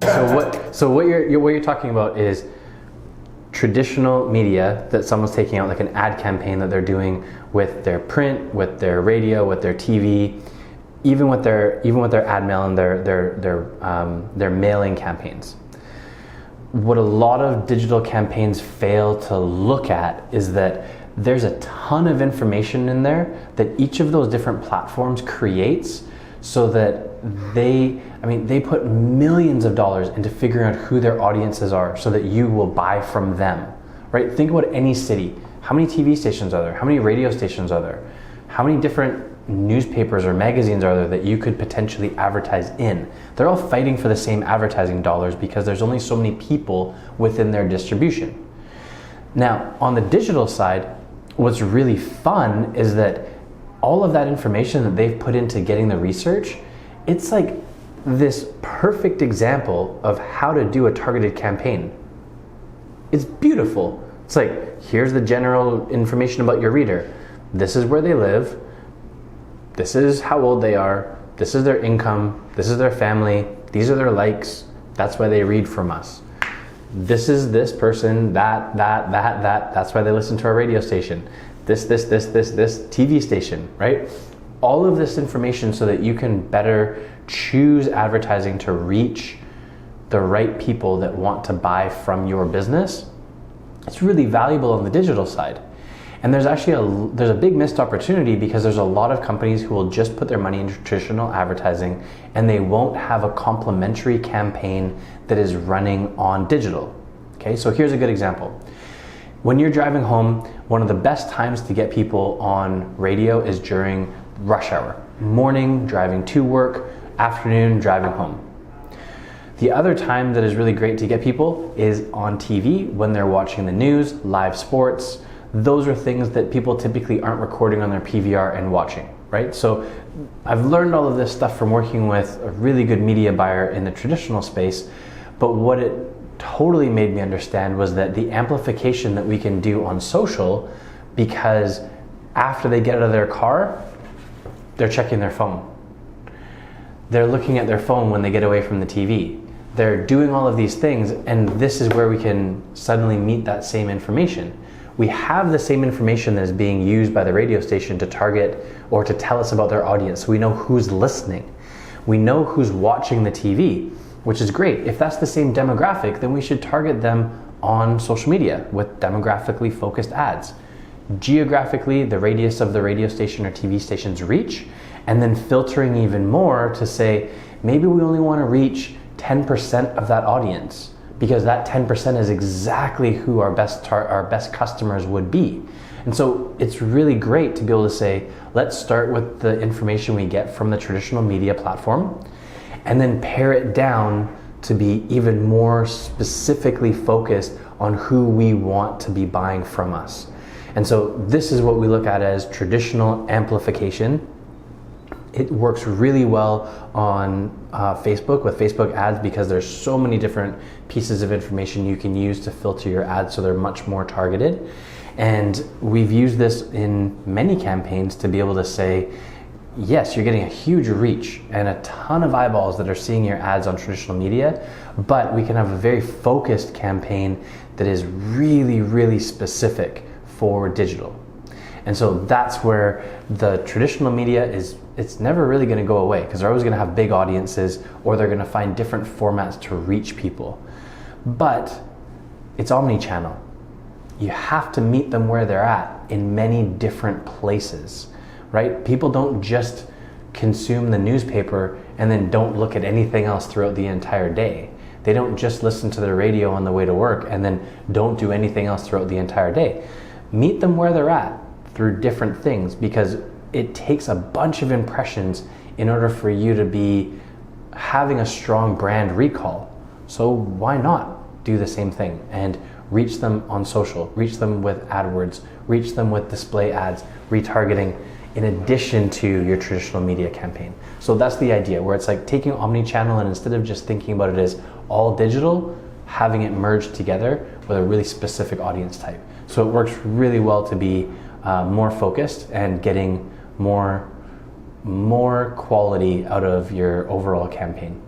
So what you're talking about is traditional media that someone's taking out, like an ad campaign that they're doing with their print, with their radio, with their TV, even with their ad mail and their mailing campaigns. What a lot of digital campaigns fail to look at is that there's a ton of information in there that each of those different platforms creates, so that they put millions of dollars into figuring out who their audiences are so that you will buy from them, right? Think about any city. How many TV stations are there? How many radio stations are there? How many different newspapers or magazines are there that you could potentially advertise in? They're all fighting for the same advertising dollars because there's only so many people within their distribution. Now, on the digital side, what's really fun is that all of that information that they've put into getting the research, it's like this perfect example of how to do a targeted campaign. It's beautiful. It's like, here's the general information about your reader. This is where they live. This is how old they are. This is their income. This is their family. These are their likes. That's why they read from us. This is this person, that. That's why they listen to our radio station. This TV station, right? All of this information so that you can better choose advertising to reach the right people that want to buy from your business. It's really valuable on the digital side. And there's actually there's a big missed opportunity because there's a lot of companies who will just put their money into traditional advertising and they won't have a complementary campaign that is running on digital. Okay, so here's a good example. When you're driving home, one of the best times to get people on radio is during rush hour. Morning, driving to work, afternoon, driving home. The other time that is really great to get people is on TV when they're watching the news, live sports. Those are things that people typically aren't recording on their PVR and watching, right? So I've learned all of this stuff from working with a really good media buyer in the traditional space, but what it totally made me understand was that the amplification that we can do on social, because after they get out of their car, they're checking their phone. They're looking at their phone when they get away from the TV. They're doing all of these things, and this is where we can suddenly meet that same information. We have the same information that is being used by the radio station to target or to tell us about their audience. So we know who's listening. We know who's watching the TV, which is great. If that's the same demographic, then we should target them on social media with demographically focused ads. Geographically, the radius of the radio station or TV station's reach, and then filtering even more to say, maybe we only want to reach 10% of that audience, because that 10% is exactly who our best customers would be. And so it's really great to be able to say, let's start with the information we get from the traditional media platform, and then pare it down to be even more specifically focused on who we want to be buying from us. And so this is what we look at as traditional amplification. It works really well on Facebook with Facebook ads because there's so many different pieces of information you can use to filter your ads so they're much more targeted. And we've used this in many campaigns to be able to say, yes, you're getting a huge reach and a ton of eyeballs that are seeing your ads on traditional media, but we can have a very focused campaign that is really, really specific for digital. And so that's where the traditional media it's never really going to go away, because they're always going to have big audiences, or they're going to find different formats to reach people. But it's omni-channel. You have to meet them where they're at in many different places, right? People don't just consume the newspaper and then don't look at anything else throughout the entire day. They don't just listen to the radio on the way to work and then don't do anything else throughout the entire day. Meet them where they're at through different things, because it takes a bunch of impressions in order for you to be having a strong brand recall. So why not do the same thing and reach them on social, reach them with AdWords, reach them with display ads, retargeting, in addition to your traditional media campaign. So that's the idea, where it's like taking omni-channel and instead of just thinking about it as all digital, having it merged together with a really specific audience type. So it works really well to be more focused and getting more quality out of your overall campaign.